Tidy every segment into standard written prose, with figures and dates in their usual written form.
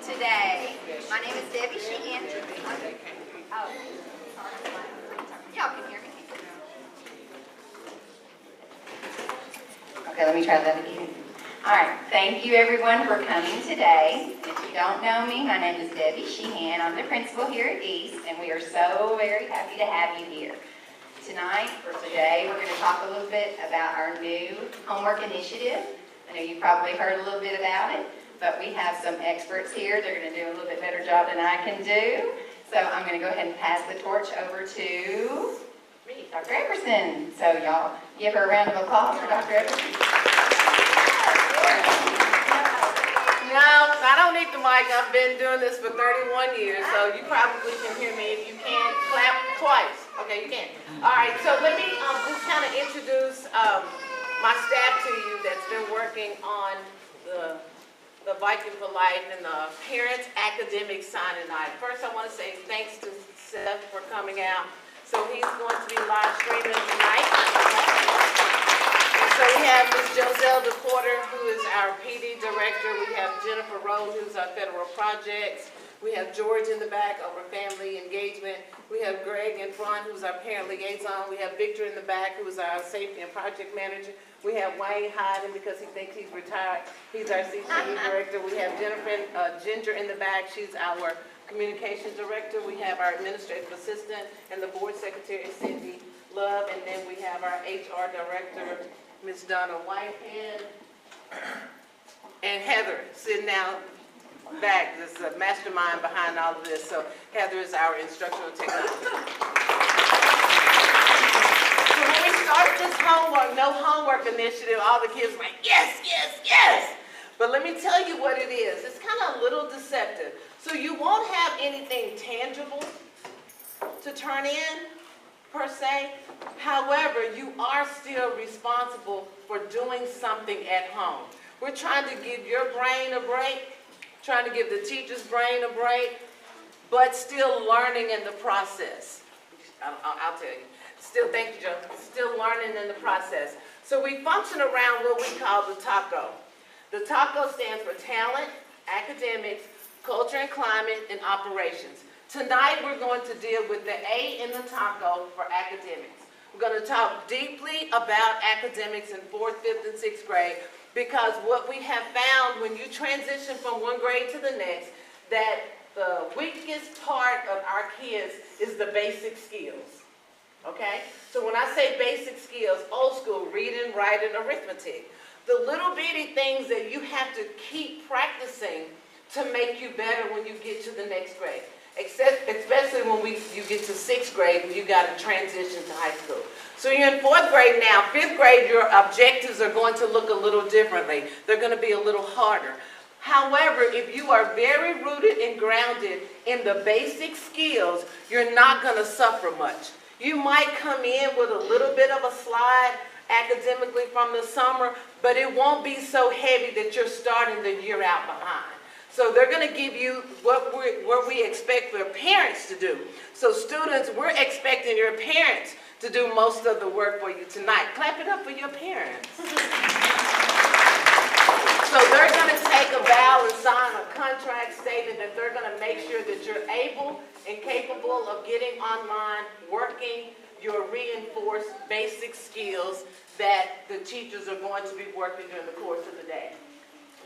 today. My name is Debbie Sheehan. Oh, y'all can hear me. Okay, let me try that again. All right, thank you everyone for coming today. If you don't know me, my name is Debbie Sheehan. I'm the principal here at East, and we are so very happy to have you here. Tonight, or today, we're going to talk a little bit about our new homework initiative. I know you've probably heard a little bit about it, but we have some experts here. They're going to do a little bit better job than I can do. So I'm going to go ahead and pass the torch over to Dr. Epperson. So y'all give her a round of applause for Dr. Epperson. No, I don't need the mic. I've been doing this for 31 years, so you probably can hear me. If you can't, clap twice. Okay, you can. All right, so let me just kind of introduce my staff to you that's been working on the Viking for Life and the Parents Academic Signing Night. First, I want to say thanks to Seth for coming out. So he's going to be live streaming tonight. So we have Ms. Joselle DePorter, who is our PD director. We have Jennifer Rowe, who's our federal projects. We have George in the back over family engagement. We have Greg in front, who's our parent liaison. We have Victor in the back, who is our safety and project manager. We have Wayne hiding because he thinks he's retired. He's our CTE director. We have Ginger in the back. She's our communications director. We have our administrative assistant and the board secretary, Cindy Love. And then we have our HR director, Ms. Donna Whitehead, and Heather sitting down back. This is a mastermind behind all of this. So Heather is our instructional technology. So when we started this homework, no homework initiative, all the kids were like, yes, yes, yes. But let me tell you what it is. It's kind of a little deceptive. So you won't have anything tangible to turn in, per se. However, you are still responsible for doing something at home. We're trying to give your brain a break, trying to give the teacher's brain a break, but still learning in the process. I'll tell you. Still, thank you, Joe. Still learning in the process. So we function around what we call the TACO. The TACO stands for Talent, Academics, Culture and Climate, and Operations. Tonight, we're going to deal with the A in the TACO for academics. We're going to talk deeply about academics in 4th, 5th, and 6th grade because what we have found when you transition from one grade to the next, that the weakest part of our kids is the basic skills. Okay? So when I say basic skills, old school, reading, writing, arithmetic, the little bitty things that you have to keep practicing to make you better when you get to the next grade. Especially when you get to 6th grade, when you got to transition to high school. So you're in 4th grade now. 5th grade, your objectives are going to look a little differently. They're going to be a little harder. However, if you are very rooted and grounded in the basic skills, you're not going to suffer much. You might come in with a little bit of a slide academically from the summer, but it won't be so heavy that you're starting the year out behind. So they're going to give you what we expect their parents to do. So students, we're expecting your parents to do most of the work for you tonight. Clap it up for your parents. So they're going to take a vow and sign a contract stating that they're going to make sure that you're able and capable of getting online, working your reinforced basic skills that the teachers are going to be working during the course of the day.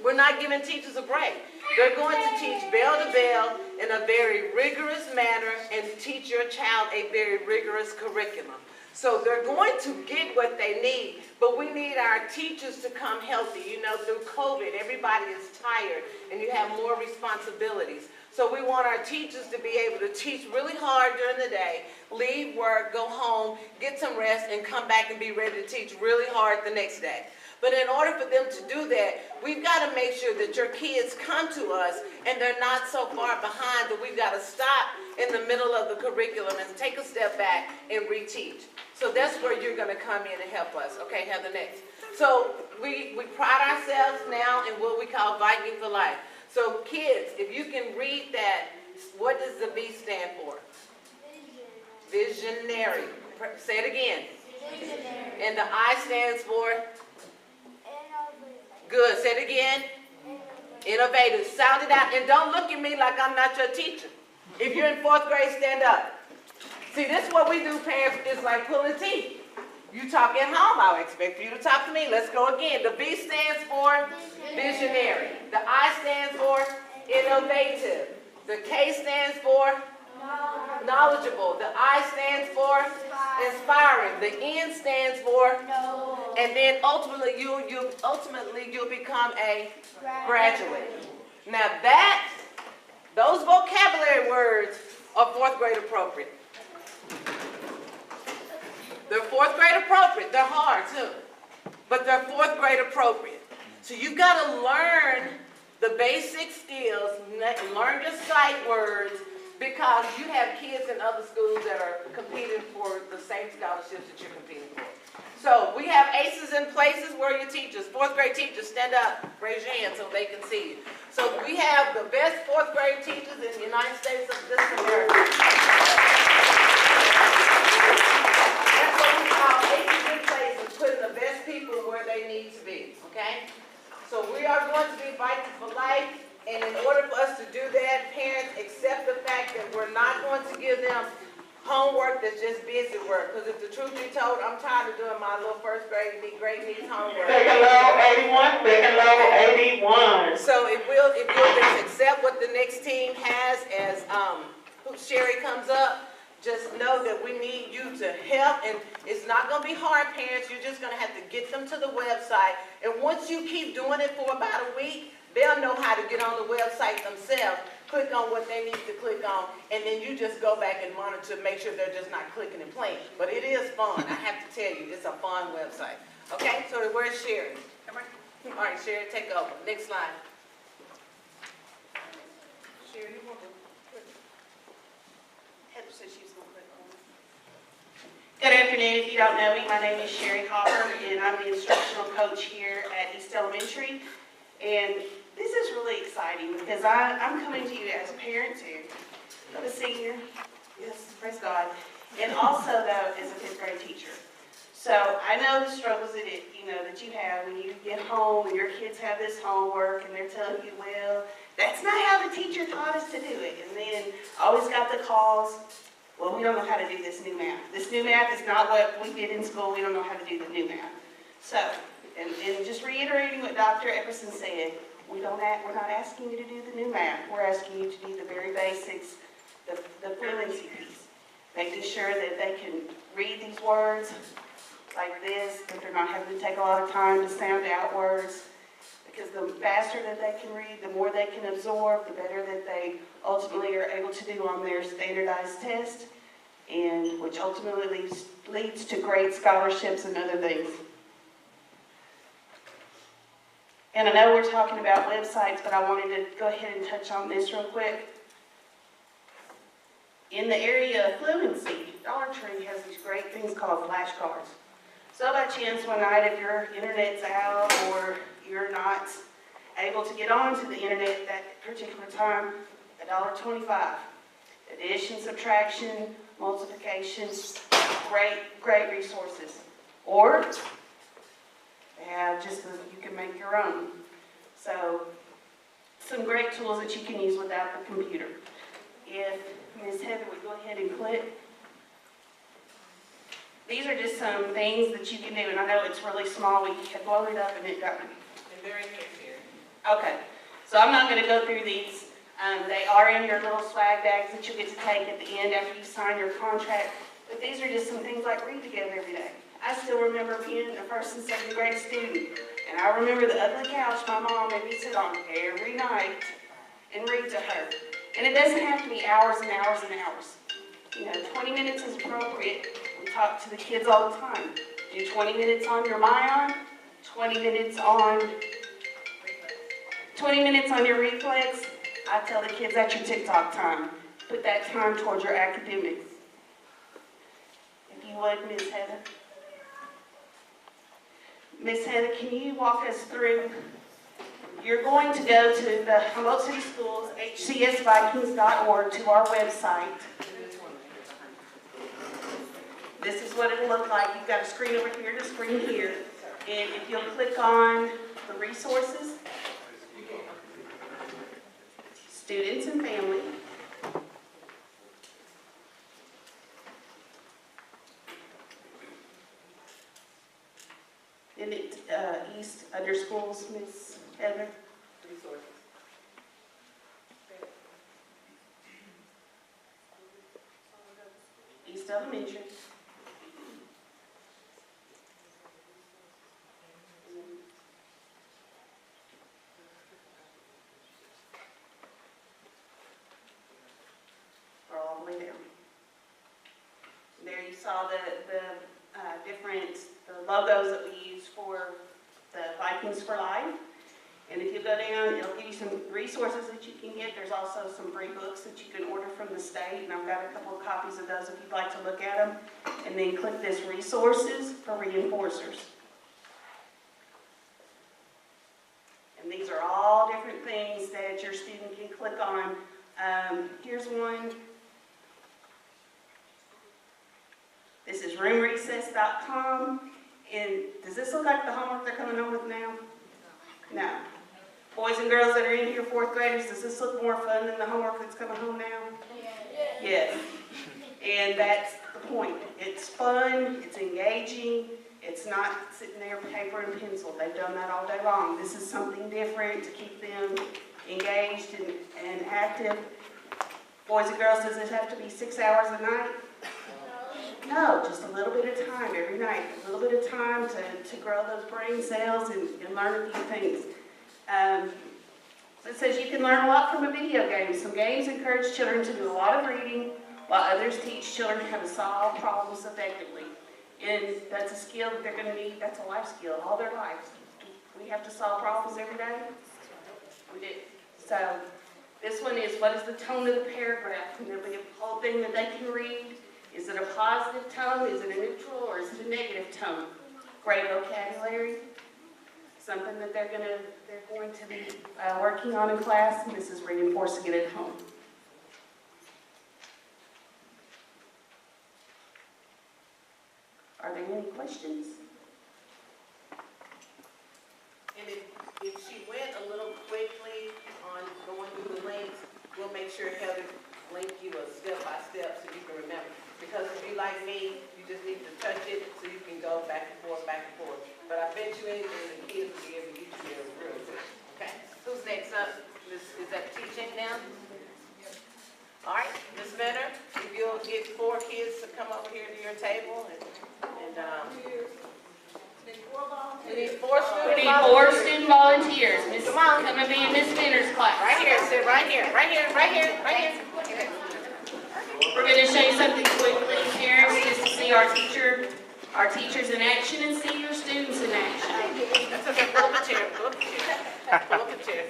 We're not giving teachers a break. They're going to teach bell to bell in a very rigorous manner and teach your child a very rigorous curriculum. So they're going to get what they need, but we need our teachers to come healthy. You know, through COVID, everybody is tired and you have more responsibilities. So we want our teachers to be able to teach really hard during the day, leave work, go home, get some rest, and come back and be ready to teach really hard the next day. But in order for them to do that, we've got to make sure that your kids come to us and they're not so far behind that we've got to stop in the middle of the curriculum and take a step back and reteach. So that's where you're going to come in and help us. Okay, Heather, next. So we pride ourselves now in what we call Viking for Life. So kids, if you can read that, what does the V stand for? Visionary. Say it again. Visionary. And the I stands for? Good. Say it again. Innovative. Sound it out. And don't look at me like I'm not your teacher. If you're in 4th grade, stand up. See, this is what we do, parents. It's like pulling teeth. You talk at home, I would expect for you to talk to me. Let's go again. The V stands for visionary. The I stands for innovative. The K stands for knowledgeable. The I stands for inspiring. The N stands for and then ultimately you'll become a graduate. Now those vocabulary words are 4th grade appropriate. They're 4th grade appropriate. They're hard too, but they're 4th grade appropriate. So you got to learn the basic skills, learn your sight words, because you have kids in other schools that are competing for the same scholarships that you're competing for. So we have aces in places. Where are your teachers? 4th grade teachers, stand up, raise your hand so they can see you. So we have the best 4th grade teachers in the United States of this America. That's what we call aces in places, putting the best people where they need to be, okay? So we are going to be Fighting for Life, and in order for us to do that, parents accept the fact that we're not going to give them homework that's just busy work. Because if the truth be told, I'm tired of doing my little 1st grade grade needs homework. Second level 81, second level 81. So if you'll just accept what the next team has as Sherry comes up, just know that we need you to help, and it's not going to be hard, parents. You're just going to have to get them to the website, and once you keep doing it for about a week, they'll know how to get on the website themselves, click on what they need to click on, and then you just go back and monitor, make sure they're just not clicking and playing. But it is fun. I have to tell you, it's a fun website. Okay, so where's Sherry? All right, Sherry, take over. Next slide. Sherry, you want to click? Heather said she was going to click on it. Good afternoon. If you don't know me, my name is Sherry Hopper, and I'm the instructional coach here at East Elementary. And this is really exciting because I'm coming to you as a parent too, of a senior, yes, praise God, and also though as a 5th grade teacher. So I know the struggles that that you have when you get home and your kids have this homework and they're telling you, well, that's not how the teacher taught us to do it. And then always got the calls, well, we don't know how to do this new math. This new math is not what we did in school. We don't know how to do the new math. So, and just reiterating what Dr. Epperson said, we're not asking you to do the new math. We're asking you to do the very basics, the fluency piece, making sure that they can read these words like this, that they're not having to take a lot of time to sound out words, because the faster that they can read, the more they can absorb, the better that they ultimately are able to do on their standardized test, and which ultimately leads to great scholarships and other things. And I know we're talking about websites, but I wanted to go ahead and touch on this real quick. In the area of fluency, Dollar Tree has these great things called flashcards. So by chance one night, if your internet's out or you're not able to get onto the internet that particular time, $1.25. Addition, subtraction, multiplication, great resources. Or they have just you can make your own. So some great tools that you can use without the computer. If Ms. Heather would go ahead and click. These are just some things that you can do, and I know it's really small. We had blown it up and it got me. And they're in here. Okay, so I'm not going to go through these. They are in your little swag bags that you get to take at the end after you sign your contract. But these are just some things like read together every day. I still remember being a 1st and 2nd grade student, and I remember the ugly couch my mom made me sit on every night and read to her. And it doesn't have to be hours and hours and hours. 20 minutes is appropriate. We talk to the kids all the time. Do 20 minutes on your Mion, 20 minutes on your reflex. I tell the kids that's your TikTok time. Put that time towards your academics. If you would, Ms. Heather. Ms. Heather, can you walk us through? You're going to go to the Humboldt City Schools, hcsvikings.org, to our website. This is what it'll look like. You've got a screen over here and a screen here. And if you'll click on the resources, students and family. And it, East under schools, Miss Heather. Resources. East Elementary. Or all the way down. There you saw the different logos that we use for the Vikings for Life. And if you go down, it'll give you some resources that you can get. There's also some free books that you can order from the state, and I've got a couple of copies of those if you'd like to look at them. And then click this resources for reinforcers. And these are all different things that your student can click on. Here's one. This is roomrecess.com. And does this look like the homework they're coming home with now? No. Boys and girls that are in here, fourth graders, does this look more fun than the homework that's coming home now? Yes. And that's the point. It's fun, it's engaging, it's not sitting there paper and pencil. They've done that all day long. This is something different to keep them engaged and active. Boys and girls, does it have to be 6 hours a night? No, just a little bit of time every night, a little bit of time to grow those brain cells and learn a few things. It says you can learn a lot from a video game. Some games encourage children to do a lot of reading, while others teach children how to solve problems effectively. And that's a skill that they're going to need. That's a life skill all their lives. We have to solve problems every day. We do. So this one is, what is the tone of the paragraph? And there'll be a whole thing that they can read. Is it a positive tone? Is it a neutral? Or is it a negative tone? Great vocabulary. Something that they're going to be working on in class, and this is reinforcing it at home. Are there any questions? And if she went a little quickly on going through the links, we'll make sure Heather link you a step-by-step so you can remember. Because if you like me, you just need to touch it so you can go back and forth, back and forth. But I bet you anything, the kids will be able to get you there real quick. Okay? Who's next up? Is that teaching now? All right, Ms. Venner, if you'll get 4 kids to come over here to your table and we need 4 students. We need 4 student volunteers. Come on. Come and be in Miss Finner's class. Right here, sit right here, right here, right here, right here. We're going to show you something quickly, parents, just to see our teachers in action and see your students in action. That's okay, pull up a chair, pull up a chair, pull up a chair.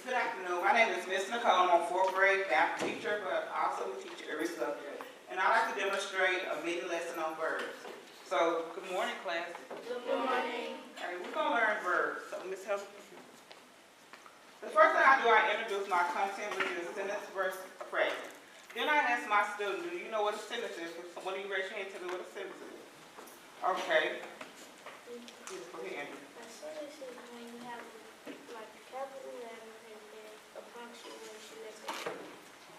Good afternoon. My name is Miss Nicole. I'm a 4th grade math teacher, but I also teach every subject. And I like to demonstrate a mini lesson on verbs. So, good morning, class. Good morning. All right, we're going to learn verbs. So, Ms. Heather. The first thing I do, I introduce my content, which is sentence, verse, phrase. Then I ask my student, do you know what a sentence is? One of you raise your hand to me what a sentence is. Okay. Yes, go ahead, Andrew. A sentence is when you have like a capital letter and then a punctuation that's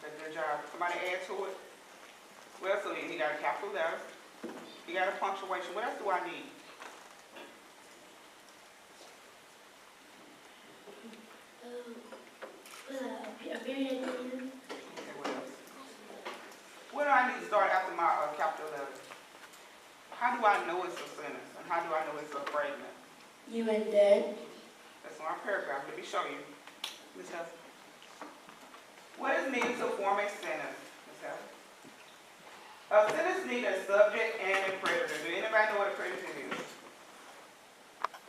Okay, good job. Somebody add to it? Well, so he got a capital letter. He got a punctuation. What else do I need? a period. Okay, what else? What do I need to start after my capital letter? How do I know it's a sentence? And how do I know it's a fragment? You and then. That's my paragraph. Let me show you. Ms. Heather. What is needed to form a sentence? Ms. Heather. A sentence needs a subject and a predator. Do anybody know what a predator is?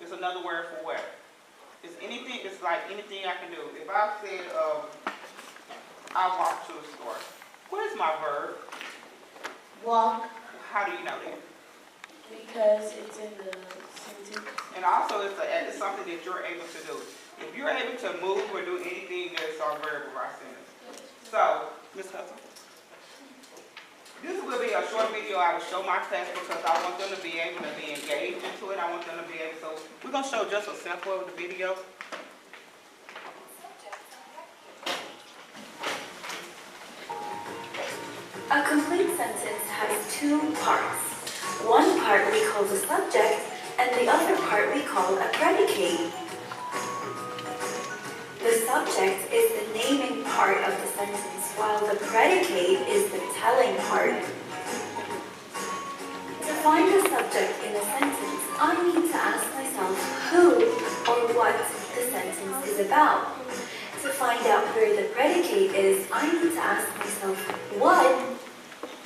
It's another word for what? It's anything, it's like anything I can do. If I said, I walked to the store. What is my verb? Walk. How do you know that? Because it's in the sentence. And also, it's something that you're able to do. If you're able to move or do anything, that's our verb of our sentence. So, Ms. Hudson. a short video. I will show my class because I want them to be able to be engaged into it. I want them to be able, so we're gonna show just a sample of the video. A complete sentence has two parts. One part we call the subject, and the other part we call a predicate. The subject is the naming part of the sentence, while the predicate is the telling part. To find the subject in a sentence, I need to ask myself who or what the sentence is about. To find out where the predicate is, I need to ask myself what.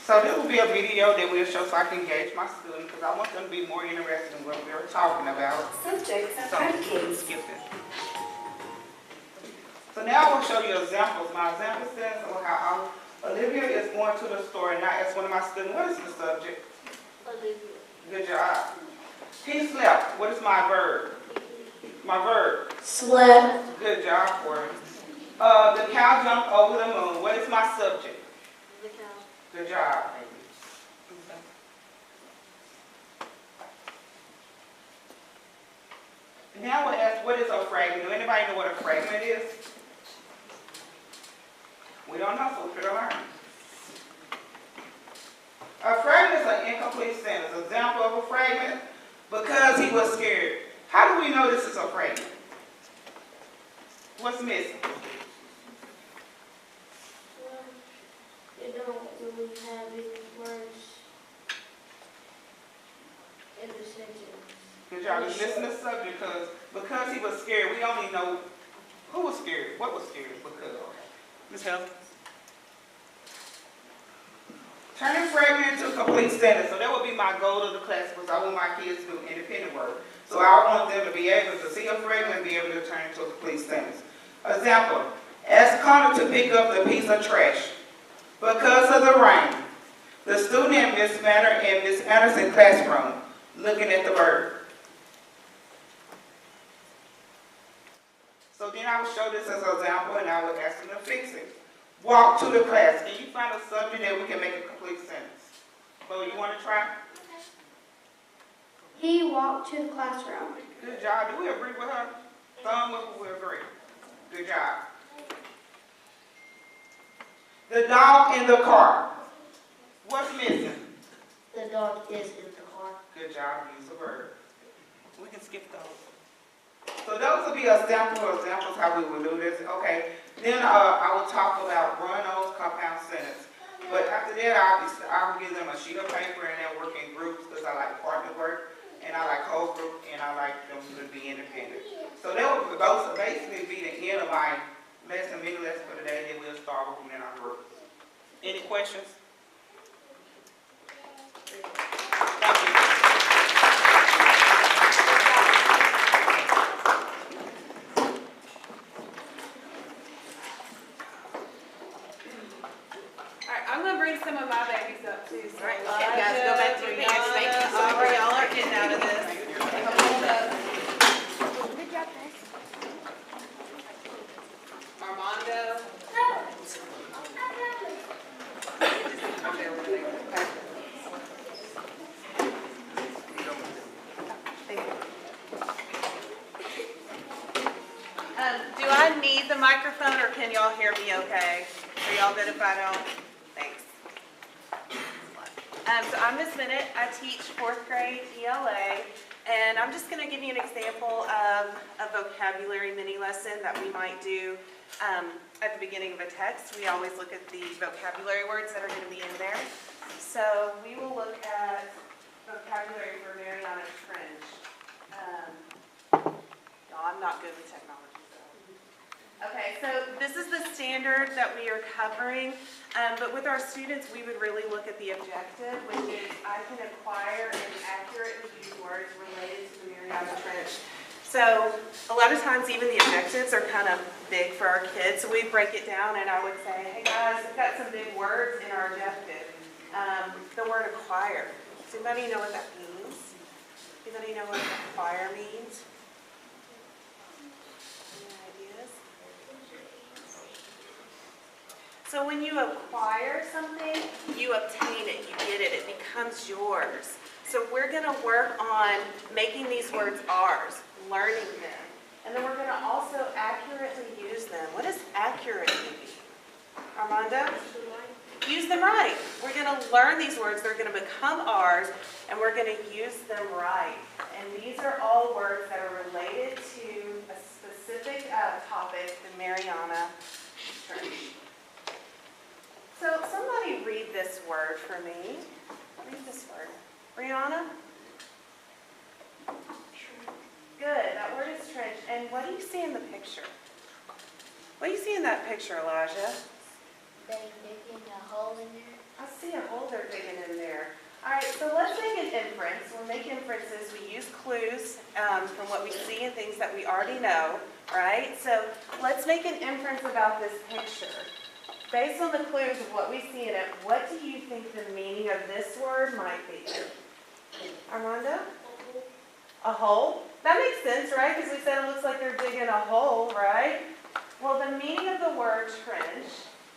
So this will be a video that we'll show so I can engage my students because I want them to be more interested in what we're talking about. Subjects and So, predicates. skip it. So now I will show you examples. My example says how Olivia is going to the store and I asked one of my students, what is the subject? Olivia. Good job. He slept. What is my verb? My verb. Slept. Good job for it. The cow jumped over the moon. What is my subject? The cow. Good job. Now we'll ask, what is a fragment? Do anybody know what a fragment is? We don't know, so we're going to learn. A fragment is an incomplete sentence. Example of a fragment, because he was scared. How do we know this is a fragment? What's missing? You don't really have any words in the sentence. Good job. Just listen to subject because he was scared. We only know who was scared, what was scared, because. Ms. Helen? Turning fragment into a complete sentence. So that would be my goal of the class because I want my kids to do independent work. So I want them to be able to see a fragment and be able to turn it into a complete sentence. Example, ask Connor to pick up the piece of trash. Because of the rain, the student in Miss Anderson's classroom looking at the bird. So then I will show this as an example and I will ask them to fix it. Walk to the class. Can you find a subject that we can make a complete sentence? So you want to try? He walked to the classroom. Good job. Do we agree with her? Thumb up if we agree. Good job. The dog in the car. What's missing? The dog is in the car. Good job. Use the verb. We can skip those. So those will be examples how we will do this. Okay. Then I will talk about run-ons, compound sentence. But after that, I'll give them a sheet of paper and they'll work in groups because I like partner work and I like whole group and I like them to be independent. So that will basically be the end of my lesson, mini lesson for today. Then we'll start working in our group. Any questions? Thank you. I'm gonna bring some of my babies up too. So Right, okay, guys, go back to your pants. Thank you so much. Aubrey, y'all are getting out of this. Good job, guys. Armando. Do I need the microphone or can y'all hear me okay? Are y'all good if I don't? Thanks. So I'm Miss Bennett. I teach 4th grade ELA, and I'm just going to give you an example of a vocabulary mini lesson that we might do at the beginning of a text. We always look at the vocabulary words that are going to be in there. So we will look at vocabulary for Mariana Trench. I'm not good with technology. Okay, so this is the standard that we are covering, but with our students, we would really look at the objective, which is I can acquire and accurately use words related to the Mariana Trench. So a lot of times, even the objectives are kind of big for our kids, so we break it down, and I would say, hey guys, we've got some big words in our objective. The word acquire. Does anybody know what that means? Anybody know what acquire means? So when you acquire something, you you obtain it, you get it, it becomes yours. So we're going to work on making these words ours, learning them. And then we're going to also accurately use them. What does accurately mean? Armando? Use them right. We're going to learn these words. They're going to become ours, and we're going to use them right. And these are all words that are related to a specific topic, the Mariana Trench. So somebody read this word for me. Read this word. Brianna? Good. That word is trench. And what do you see in the picture? What do you see in that picture, Elijah? They digging a hole in there. I see a hole they're digging in there. All right, so let's make an inference. When we make inferences, we use clues from what we see and things that we already know, right? So let's make an inference about this picture. Based on the clues of what we see in it, what do you think the meaning of this word might be? Armando? A hole? That makes sense, right? Because we said it looks like they're digging a hole, right? Well, the meaning of the word trench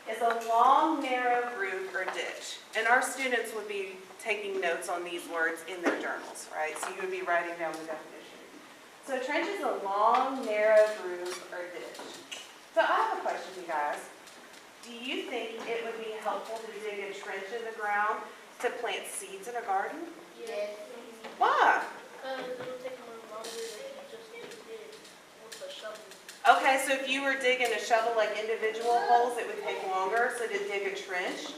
is a long, narrow groove or ditch. And our students would be taking notes on these words in their journals, right? So you would be writing down the definition. So trench is a long, narrow groove or ditch. So I have a question, you guys. Do you think it would be helpful to dig a trench in the ground to plant seeds in a garden? Yes. Why? Because it'll take more longer than you just did with a shovel. Okay, so if you were digging a shovel like individual holes, it would take longer. So to dig a trench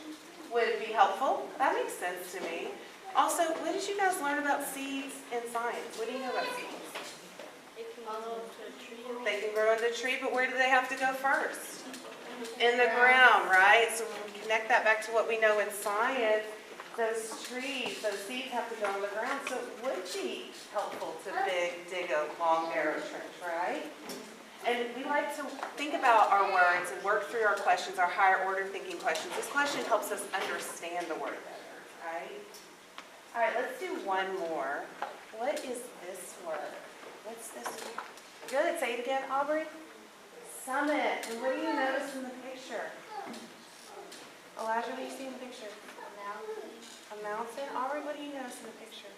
would be helpful. That makes sense to me. Also, what did you guys learn about seeds in science? What do you know about seeds? It can grow into a tree. They can grow into a tree, but where do they have to go first? In the ground, right? So when we connect that back to what we know in science, those trees, those seeds have to go in the ground. So it would be helpful to dig a long, narrow trench, right? And we like to think about our words and work through our questions, our higher order thinking questions. This question helps us understand the word better, right? All right, let's do one more. What is this word? What's this word? Good, say it again, Aubrey. Summit. And what do you notice in the picture? Elijah, what do you see in the picture? A mountain. Aubrey, what do you notice in the picture?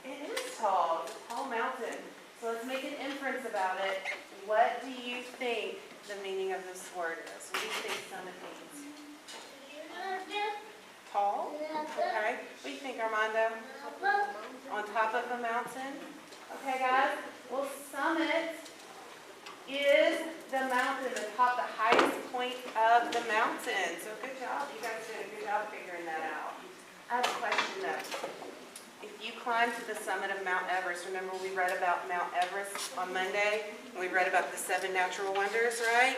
It is tall. It's a tall mountain. So let's make an inference about it. What do you think the meaning of this word is? What do you think summit means? Tall? Okay. What do you think, Armando? On top of a mountain? Okay, guys. Well, summit is the mountain, the top, the highest point of the mountain. So good job. You guys did a good job figuring that out. I have a question though. If you climb to the summit of Mount Everest, remember we read about Mount Everest on Monday? We read about the 7 natural wonders, right?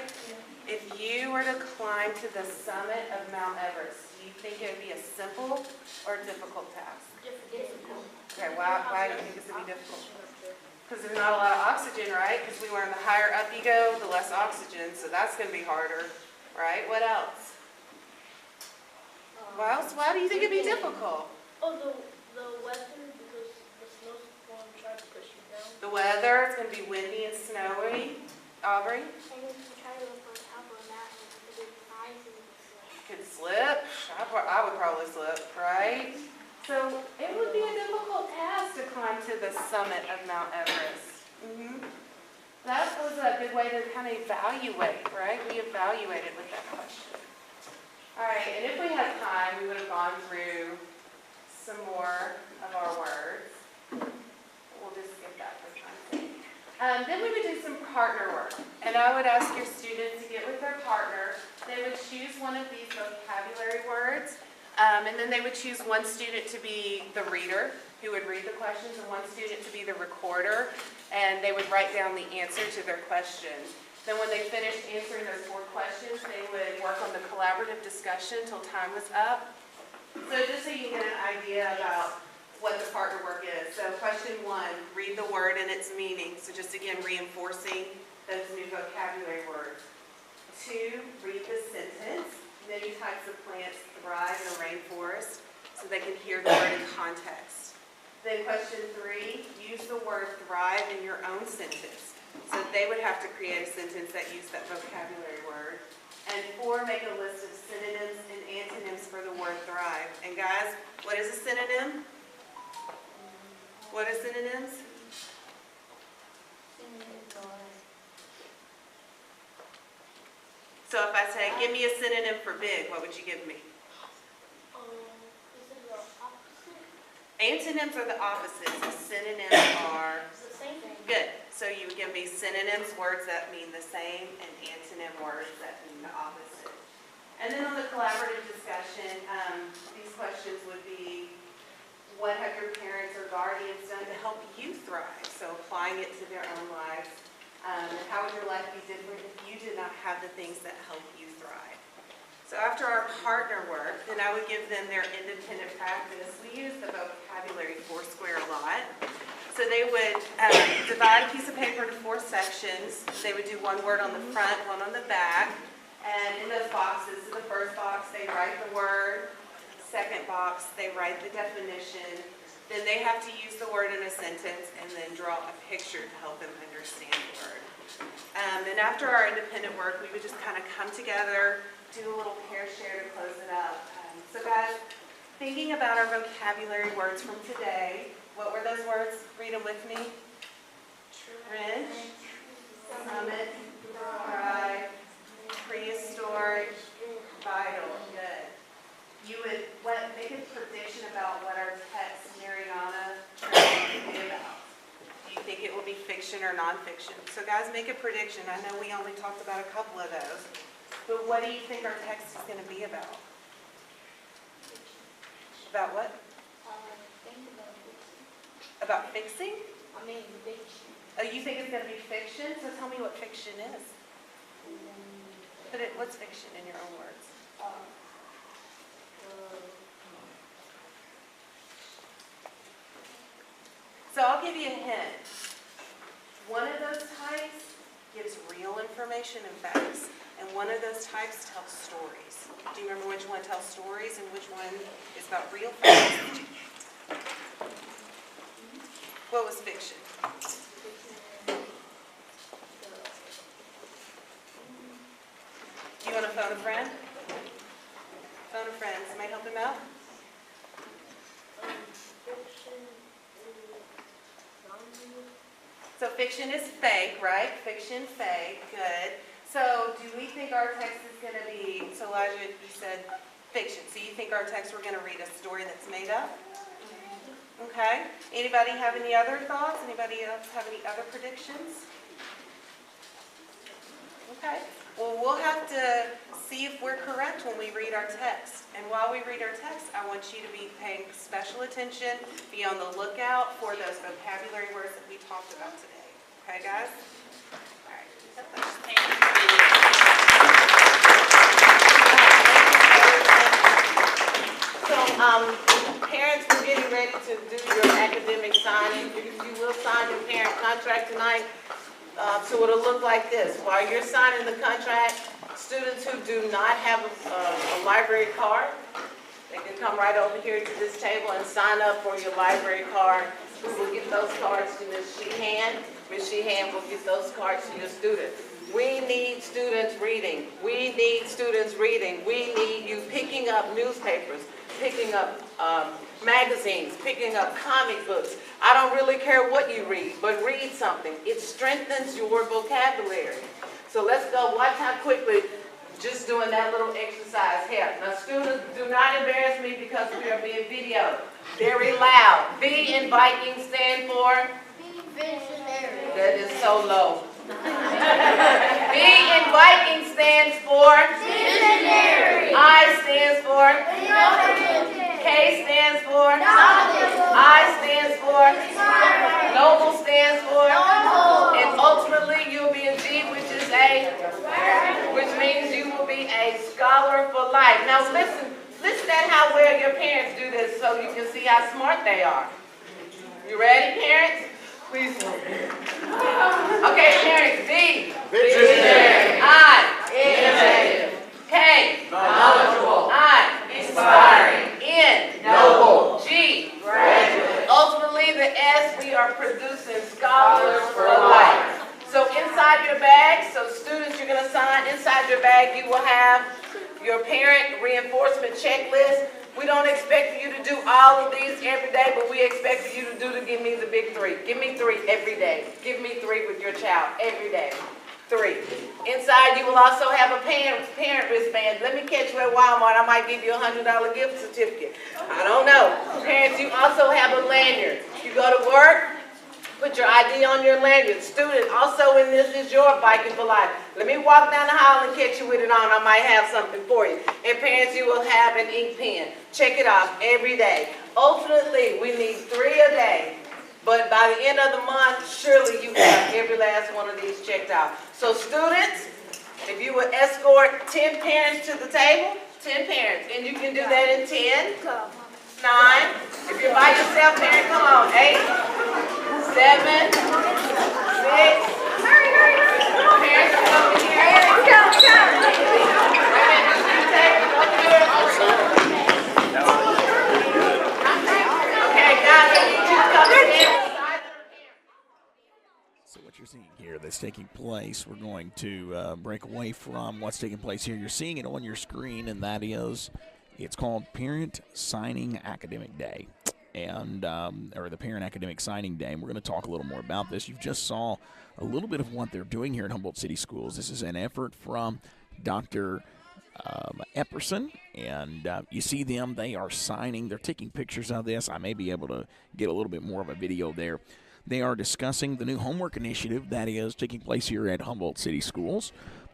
If you were to climb to the summit of Mount Everest, do you think it would be a simple or difficult task? Difficult. Okay, why do you think this would be difficult? Because there's not a lot of oxygen, right? Because we learn the higher up you go, the less oxygen, so that's going to be harder, right? What else? Why do you think it'd be difficult? Oh, the weather, because the snow's going to try to push you down. The weather, it's going to be windy and snowy. Aubrey? And if you try to look on top of that, and it flies and Could slip. I would probably slip, right? So it would be a difficult task to climb to the summit of Mount Everest. That was a good way to kind of evaluate, right? We evaluated with that question. All right, and if we had time, we would have gone through some more of our words. We'll just skip that for time's sake. Then we would do some partner work. And I would ask your students to get with their partner. They would choose one of these vocabulary words. And then they would choose one student to be the reader, who would read the questions, and one student to be the recorder, and they would write down the answer to their questions. Then when they finished answering those 4 questions, they would work on the collaborative discussion till time was up. So just so you get an idea about what the partner work is. So question 1, read the word and its meaning. So just again, reinforcing those new vocabulary words. 2, read the sentence. Many types of plants thrive in a rainforest, so they can hear the word in context. Then question 3, use the word thrive in your own sentence. So they would have to create a sentence that used that vocabulary word. And 4, make a list of synonyms and antonyms for the word thrive. And guys, what is a synonym? What are synonyms? So if I say, give me a synonym for big, what would you give me? Is it the opposite? Antonyms are the opposites. Synonyms are It's the same thing. good. So you would give me synonyms, words that mean the same, and antonym words that mean the opposite. And then on the collaborative discussion, these questions would be, what have your parents or guardians done to help you thrive? So applying it to their own lives. How would your life be different if you did not have the things that help you thrive? So after our partner work, then I would give them their independent practice. We use the vocabulary Foursquare a lot. So they would divide a piece of paper into 4 sections. They would do one word on the front, one on the back. And in those boxes, in the first box, they write the word. Second box, they write the definition. Then they have to use the word in a sentence and then draw a picture to help them understand the word. And after our independent work, we would just kind of come together, do a little pair share to close it up. So guys, thinking about our vocabulary words from today, what were those words? Read them with me. Trench, summit, thrive, prehistoric, vital. Good. You would make a prediction about what our text, Mariana, will be about. Do you think it will be fiction or nonfiction? So guys, make a prediction. I know we only talked about a couple of those, but what do you think our text is going to be about? About what? Think about fiction. About fixing? I mean, fiction. Oh, you think it's going to be fiction? So tell me what fiction is. What's fiction in your own words? So I'll give you a hint. One of those types gives real information and facts, and one of those types tells stories. Do you remember which one tells stories and which one is about real facts? What was fiction? Do you want to phone a friend? Phone a friend. Somebody help him out? So fiction is fake, right? Fiction, fake, good. So do we think our text is going to be, so Elijah, you said fiction. So you think our text, we're going to read a story that's made up? Okay. Anybody have any other thoughts? Anybody else have any other predictions? Okay. Well, we'll have to see if we're correct when we read our text. And while we read our text, I want you to be paying special attention, be on the lookout for those vocabulary words that we talked about today. Okay, guys? All right. So, parents, we're getting ready to do your academic signing. You will sign your parent contract tonight. So it'll look like this. While you're signing the contract, students who do not have a library card, they can come right over here to this table and sign up for your library card. We will get those cards to Ms. Sheehan. Ms. Sheehan will get those cards to your students. We need students reading. We need students reading. We need you picking up newspapers, picking up magazines, picking up comic books. I don't really care what you read, but read something. It strengthens your vocabulary. So let's go. Watch how quickly, just doing that little exercise here. Now students, do not embarrass me because we are being videoed. Very loud. V in Viking stand for? Visionary. That is so low. V in Viking stands for? Visionary. I stands for? K stands for? I stands for? Noble stands for? And ultimately you'll be a G, which means you will be a scholar for life. Now listen at how well your parents do this so you can see how smart they are. You ready, parents? Please. Okay, parents, V. Visionary. I. Innovative. K. Knowledgeable. I. Inspiring. N. Noble. G. Graduate. Ultimately, the S, we are producing scholars for life. So inside your bag, you will have your parent reinforcement checklist. We don't expect you to do all of these every day, but we expect you to give me the big 3. Give me 3 every day. Give me 3 with your child every day. 3. Inside, you will also have a parent wristband. Let me catch you at Walmart. I might give you a $100 gift certificate. I don't know. Parents, you also have a lanyard. You go to work, put your ID on your lanyard. Student, also in this is your Biking for Life. Let me walk down the hall and catch you with it on. I might have something for you. And parents, you will have an ink pen. Check it off every day. Ultimately, we need 3 a day. But by the end of the month, surely you have every last one of these checked out. So students, if you would escort 10 parents to the table, 10 parents. And you can do that in 10, 9. If you're by yourself, parent, come on. 8, 7, 6. Parents, come over here. Okay, guys, I need you to come in. So what you're seeing here that's taking place, we're going to break away from what's taking place here. You're seeing it on your screen, and that is, it's called Parent Signing Academic Day, and or the Parent Academic Signing Day. And we're going to talk a little more about this. You just saw a little bit of what they're doing here at Humboldt City Schools. This is an effort from Dr. Epperson, and you see them. They are signing. They're taking pictures of this. I may be able to get a little bit more of a video there. They are discussing the new homework initiative that is taking place here at Humboldt City Schools.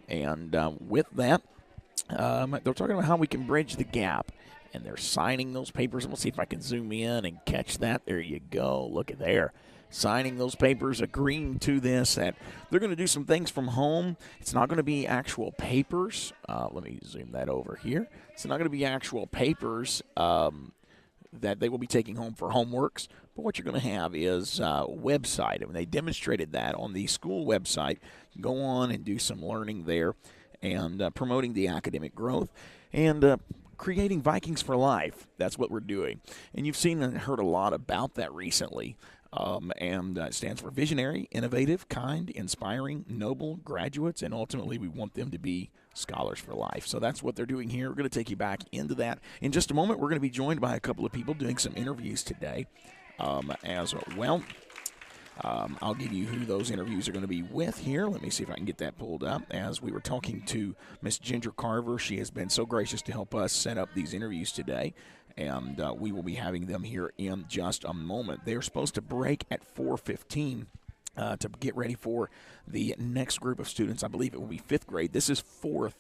And with that, they're talking about how we can bridge the gap. And they're signing those papers. We'll see if I can zoom in and catch that. There you go. Look at there. Signing those papers, agreeing to this, that they're going to do some things from home. It's not going to be actual papers. Let me zoom that over here. It's not going to be actual papers that they will be taking home for homeworks. But what you're going to have is a website. And they demonstrated that on the school website. Go on and do some learning there and promoting the academic growth and creating Vikings for Life. That's what we're doing. And you've seen and heard a lot about that recently. And it stands for visionary, innovative, kind, inspiring, noble graduates, and ultimately we want them to be scholars for life. So that's what they're doing here. We're going to take you back into that. In just a moment, we're going to be joined by a couple of people doing some interviews today as well. I'll give you who those interviews are going to be with here. Let me see if I can get that pulled up. As we were talking to Miss Ginger Carver, she has been so gracious to help us set up these interviews today. And we will be having them here in just a moment. They're supposed to break at 4:15 to get ready for the next group of students. I believe it will be 5th grade. This is 4th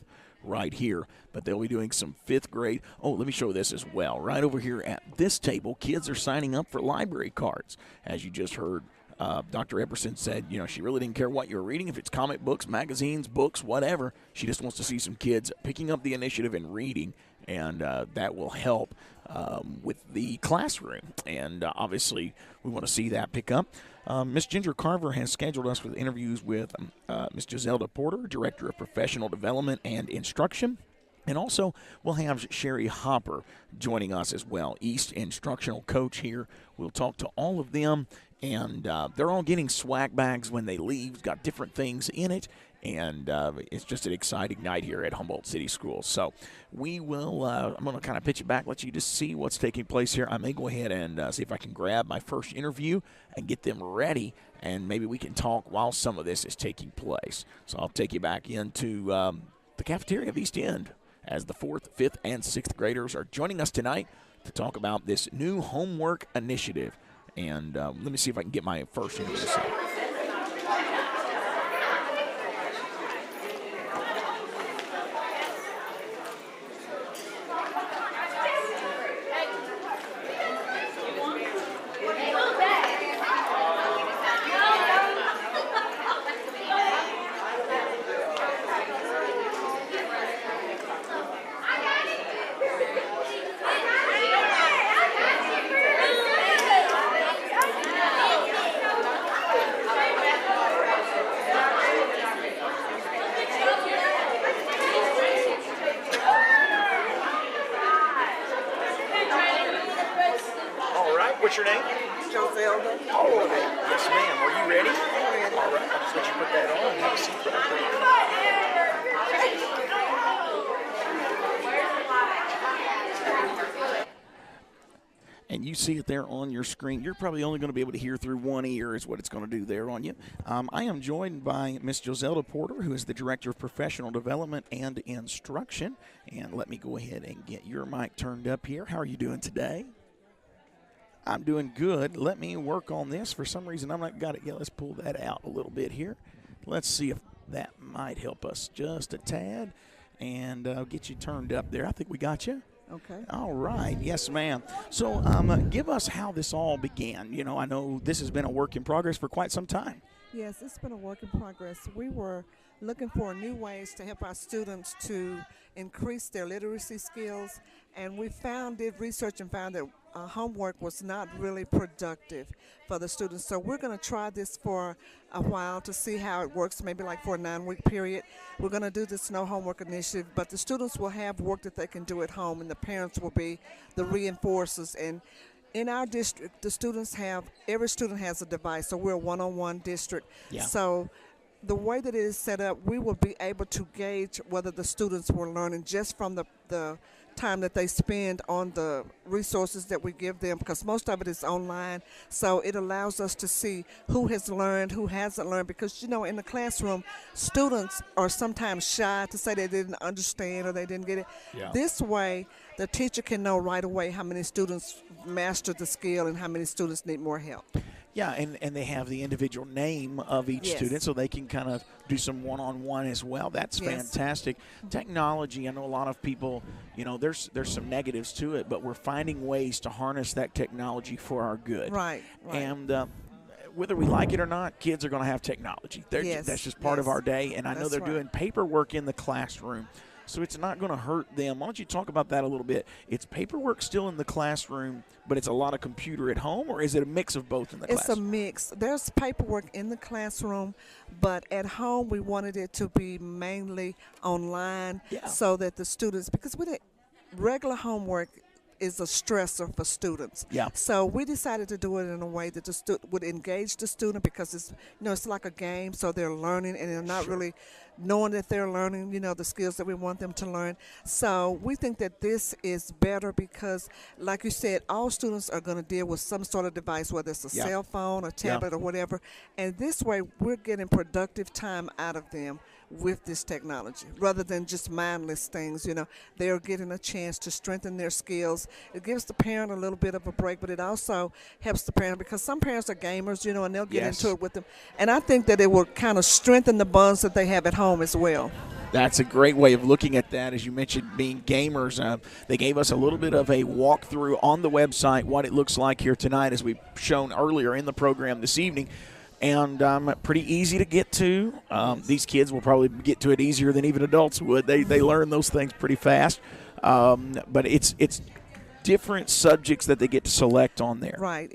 right here, but they'll be doing some 5th grade. Oh, let me show this as well. Right over here at this table, kids are signing up for library cards. As you just heard, Dr. Epperson said, you know, she really didn't care what you were reading, if it's comic books, magazines, books, whatever. She just wants to see some kids picking up the initiative and reading, and that will help with the classroom. And obviously, we want to see that pick up. Miss Ginger Carver has scheduled us with interviews with Miss Giselda Porter, Director of Professional Development and Instruction. And also, we'll have Sherry Hopper joining us as well, East Instructional Coach here. We'll talk to all of them, and they're all getting swag bags when they leave. It's got different things in it, and it's just an exciting night here at Humboldt City Schools. So we will, I'm going to kind of pitch it back, let you just see what's taking place here. I may go ahead and see if I can grab my first interview and get them ready, and maybe we can talk while some of this is taking place. So I'll take you back into the cafeteria of East End, as the 4th, 5th, and 6th graders are joining us tonight to talk about this new homework initiative. And let me see if I can get my first interview. What's your name? Joselda. Oh, yes, ma'am. Are you ready? All right. I'll just let you put that on and have a seat right there. and you see it there on your screen. You're probably only going to be able to hear through one ear is what it's going to do there on you. I am joined by Miss Joselda Porter, who is the Director of Professional Development and Instruction. And let me go ahead and get your mic turned up here. How are you doing today? I'm doing good. Let me work on this. For some reason, I'm not got it yet. Let's pull that out a little bit here. Let's see if that might help us just a tad. And I'll get you turned up there. I think we got you. Okay. All right. Yes, ma'am. So give us how this all began. You know, I know this has been a work in progress for quite some time. Yes, it's been a work in progress. We were looking for new ways to help our students to increase their literacy skills, and we did research and found that homework was not really productive for the students. So we're going to try this for a while to see how it works, maybe like for a 9-week period. We're going to do this no homework initiative, but the students will have work that they can do at home, and the parents will be the reinforcers. And in our district, every student has a device, so we're a one-on-one district. Yeah. So the way that it is set up, we will be able to gauge whether the students were learning just from the time that they spend on the resources that we give them, because most of it is online. So it allows us to see who has learned, who hasn't learned, because, you know, in the classroom, students are sometimes shy to say they didn't understand or they didn't get it. Yeah. This way, the teacher can know right away how many students mastered the skill and how many students need more help. Yeah, and they have the individual name of each Yes. student, so they can kind of do some one-on-one as well. That's Yes. fantastic. Technology, I know a lot of people, you know, there's some negatives to it, but we're finding ways to harness that technology for our good. Right, right. And whether we like it or not, kids are going to have technology. Yes, That's just part of yes. our day, and I know That's they're right. doing paperwork in the classroom. So it's not going to hurt them. Why don't you talk about that a little bit? It's paperwork still in the classroom, but it's a lot of computer at home, or is it a mix of both in the class? It's a mix. There's paperwork in the classroom, but at home we wanted it to be mainly online, Yeah. so that the students, because regular homework is a stressor for students. Yeah. So we decided to do it in a way that the would engage the student, because it's like a game, so they're learning and they're not really knowing that they're learning, the skills that we want them to learn. So we think that this is better because, like you said, all students are going to deal with some sort of device, whether it's a Yeah. cell phone, a tablet, or whatever. And this way, we're getting productive time out of them with this technology, rather than just mindless things. They're getting a chance to strengthen their skills. It gives the parent a little bit of a break, but it also helps the parent, because some parents are gamers, and they'll get Yes. into it with them. And I think that it will kind of strengthen the bonds that they have at home as well. That's a great way of looking at that. As you mentioned, being gamers, they gave us a little bit of a walkthrough on the website, what it looks like here tonight, as we've shown earlier in the program this evening. And pretty easy to get to. These kids will probably get to it easier than even adults would. They learn those things pretty fast. But it's different subjects that they get to select on there. Right.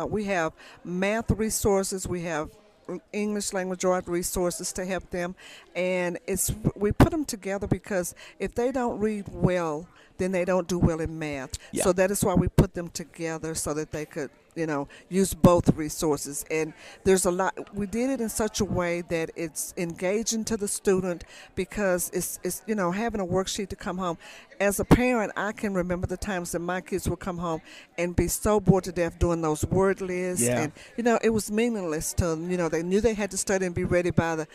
We have math resources. We have English language arts resources to help them, and we put them together because if they don't read well, then they don't do well in math. Yeah. So that is why we put them together, so that they could use both resources. And there's a lot. We did it in such a way that it's engaging to the student, because it's having a worksheet to come home. As a parent, I can remember the times that my kids would come home and be so bored to death doing those word lists. Yeah. And it was meaningless to them. They knew they had to study and be ready by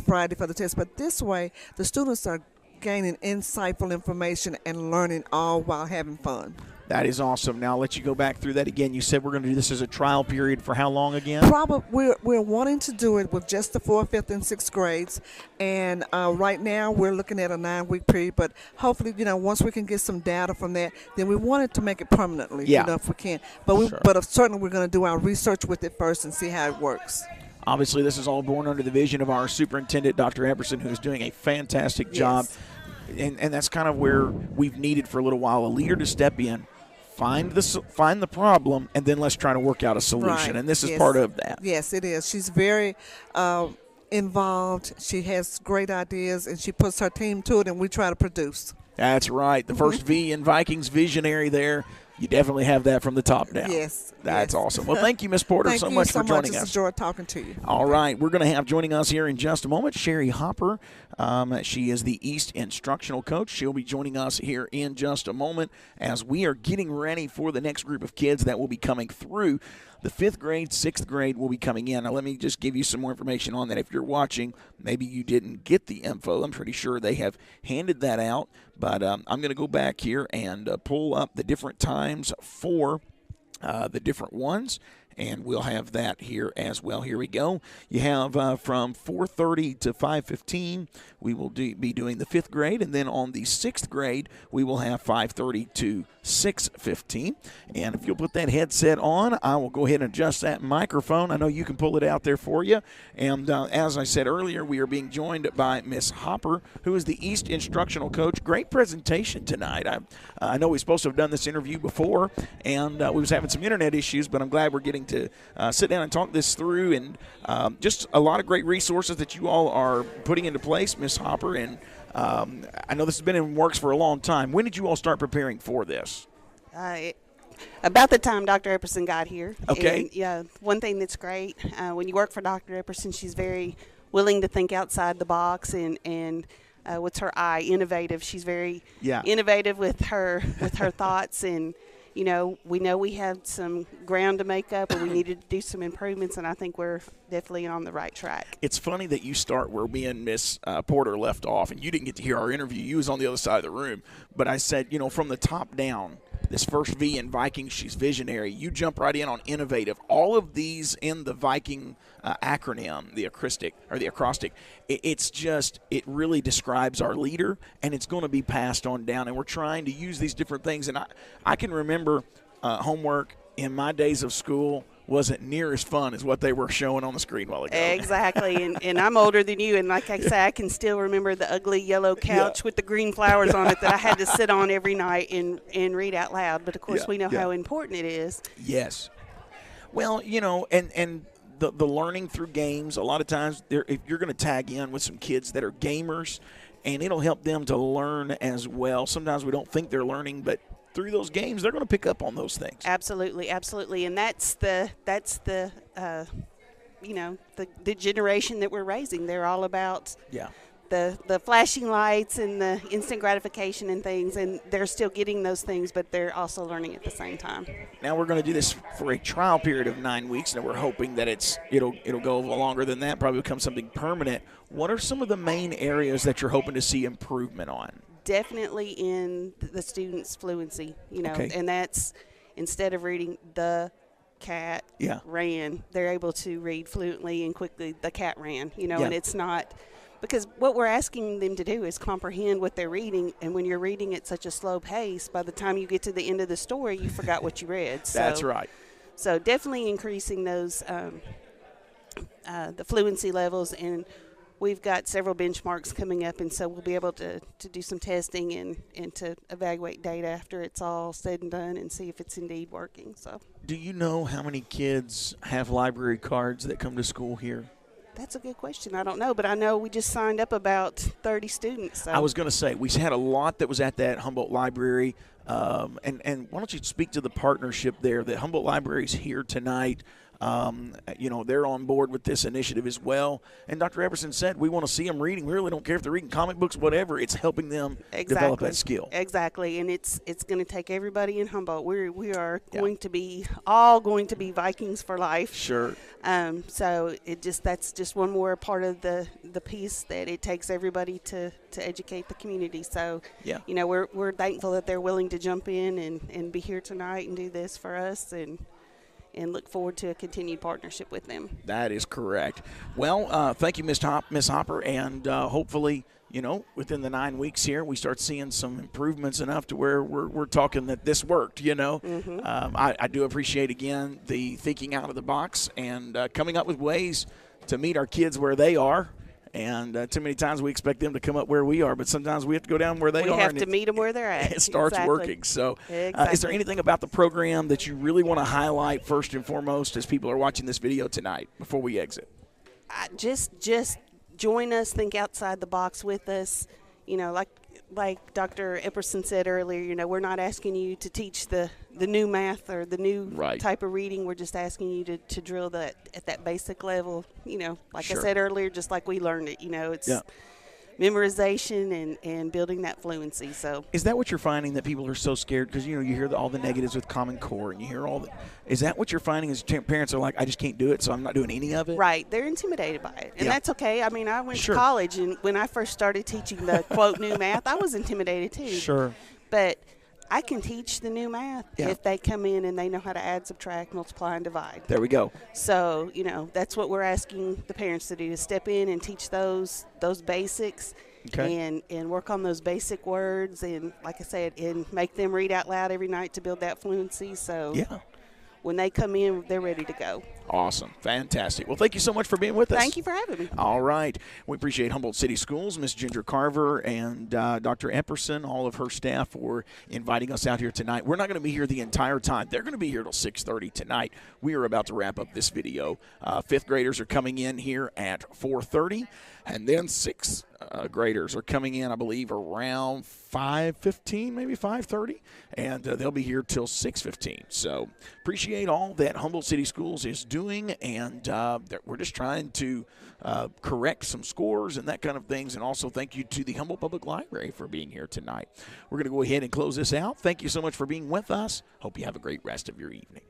Friday for the test. But this way, the students are gaining insightful information and learning, all while having fun. That is awesome. Now I'll let you go back through that again. You said we're going to do this as a trial period for how long again? We're wanting to do it with just the 4th, 5th, and 6th grades, and right now we're looking at a 9-week period. But hopefully, once we can get some data from that, then we wanted to make it permanently. Yeah. If we can. But Sure. Certainly we're going to do our research with it first and see how it works. Obviously, this is all born under the vision of our superintendent, Dr. Epperson, who is doing a fantastic job. Yes. And that's kind of where we've needed for a little while, a leader to step in, find the problem, and then let's try to work out a solution. Right. And this is Yes. part of that. Yes, it is. She's very involved. She has great ideas, and she puts her team to it, and we try to produce. That's right. The first V in Vikings visionary there. You definitely have that from the top down. Yes. That's yes. awesome. Well, thank you, Miss Porter, Thank so you much so for joining much. us. It's a joy talking to you. All right, we're going to have joining us here in just a moment Sherry Hopper. She is the East Instructional Coach. She'll be joining us here in just a moment as we are getting ready for the next group of kids that will be coming through. The 5th grade, 6th grade will be coming in. Now, let me just give you some more information on that. If you're watching, maybe you didn't get the info. I'm pretty sure they have handed that out. But I'm going to go back here and pull up the different times for the different ones, and we'll have that here as well. Here we go. You have from 4:30 to 5:15, we will be doing the 5th grade, and then on the 6th grade, we will have 5:30 to 6:15. And if you'll put that headset on, I will go ahead and adjust that microphone. I know you can pull it out there for you. And as I said earlier, we are being joined by Miss Hopper, who is the East Instructional Coach. Great presentation tonight. I know we were supposed to have done this interview before, and we was having some internet issues, but I'm glad we're getting to sit down and talk this through, and just a lot of great resources that you all are putting into place, Miss Hopper. And I know this has been in works for a long time. When did you all start preparing for this? About the time Dr. Epperson got here. Okay. And, yeah, one thing that's great, when you work for Dr. Epperson, she's very willing to think outside the box, and what's her eye, innovative. She's very innovative with her thoughts, and you know we have some ground to make up, and we needed to do some improvements, and I think we're definitely on the right track. It's funny that you start where me and Miss Porter left off, and you didn't get to hear our interview. You was on the other side of the room. But I said, from the top down, this first V in Viking, she's visionary. You jump right in on innovative. All of these in the Viking acronym, the acrostic, it really describes our leader, and it's going to be passed on down. And we're trying to use these different things. And I can remember homework in my days of school wasn't near as fun as what they were showing on the screen a while ago. Exactly, and I'm older than you, and like I say, I can still remember the ugly yellow couch with the green flowers on it that I had to sit on every night and read out loud. But of course, we know how important it is. Yes. Well, and the learning through games, a lot of times, if you're going to tag in with some kids that are gamers, and it'll help them to learn as well. Sometimes we don't think they're learning, but through those games, they're going to pick up on those things. Absolutely, and that's the the generation that we're raising. They're all about the flashing lights and the instant gratification and things, and they're still getting those things, but they're also learning at the same time. Now we're going to do this for a trial period of 9 weeks, and we're hoping that it'll go longer than that, probably become something permanent. What are some of the main areas that you're hoping to see improvement on? Definitely in the students' fluency, and that's instead of reading the cat ran, they're able to read fluently and quickly the cat ran, and it's not because what we're asking them to do is comprehend what they're reading, and when you're reading at such a slow pace, by the time you get to the end of the story, you forgot what you read. So, that's right. So definitely increasing those the fluency levels, and we've got several benchmarks coming up, and so we'll be able to do some testing and to evaluate data after it's all said and done and see if it's indeed working. So, do you know how many kids have library cards that come to school here? That's a good question. I don't know, but I know we just signed up about 30 students. So. I was going to say, we had a lot that was at that Humboldt Library, and why don't you speak to the partnership there that Humboldt Library is here tonight. They're on board with this initiative as well. And Dr. Epperson said, we want to see them reading. We really don't care if they're reading comic books, whatever. It's helping them develop that skill. Exactly. And it's going to take everybody in Humboldt. We are going to be all going to be Vikings for life. Sure. So that's just one more part of the piece that it takes everybody to educate the community. So, we're thankful that they're willing to jump in and be here tonight and do this for us, and look forward to a continued partnership with them. That is correct. Well, thank you, Miss Hopper, and hopefully, within the 9 weeks here, we start seeing some improvements enough to where we're talking that this worked, Mm-hmm. I do appreciate, again, the thinking out of the box and coming up with ways to meet our kids where they are. And too many times we expect them to come up where we are, but sometimes we have to go down where they are. We have to meet them where they're at. It starts working. So is there anything about the program that you really want to highlight first and foremost as people are watching this video tonight before we exit? Just join us, think outside the box with us. Like Dr. Epperson said earlier, we're not asking you to teach the the new math or the new Right. type of reading. We're just asking you to drill that at that basic level. You know, like Sure. I said earlier, just like we learned it. You know, it's Yeah. memorization and building that fluency. So Is that what you're finding, that people are so scared? Because, you know, you hear all the negatives with Common Core, and you hear all the – is that what you're finding is parents are like, I just can't do it, so I'm not doing any of it? right, they're intimidated by it, and Yeah. that's okay. I mean, I went Sure. to college, and when I first started teaching the quote new math, I was intimidated too. Sure. But I can teach the new math Yeah. if they come in and they know how to add, subtract, multiply, and divide. There we go. So, you know, that's what we're asking the parents to do, to step in and teach those basics. Okay. And work on those basic words, and like I said, and make them read out loud every night to build that fluency. So Yeah. when they come in, they're ready to go. Awesome. Fantastic. Well, thank you so much for being with us. Thank you for having me. All right. We appreciate Humboldt City Schools, Miss Ginger Carver, and Dr. Epperson, all of her staff, for inviting us out here tonight. We're not going to be here the entire time. They're going to be here till 6:30 tonight. We are about to wrap up this video. Fifth graders are coming in here at 4:30, and then sixth graders are coming in, I believe, around 5:15, maybe 5:30, and they'll be here till 6:15. So appreciate all that Humboldt City Schools is doing, and we're just trying to correct some scores and that kind of things. And also thank you to the Humboldt Public Library for being here tonight. We're going to go ahead and close this out. Thank you so much for being with us. Hope you have a great rest of your evening.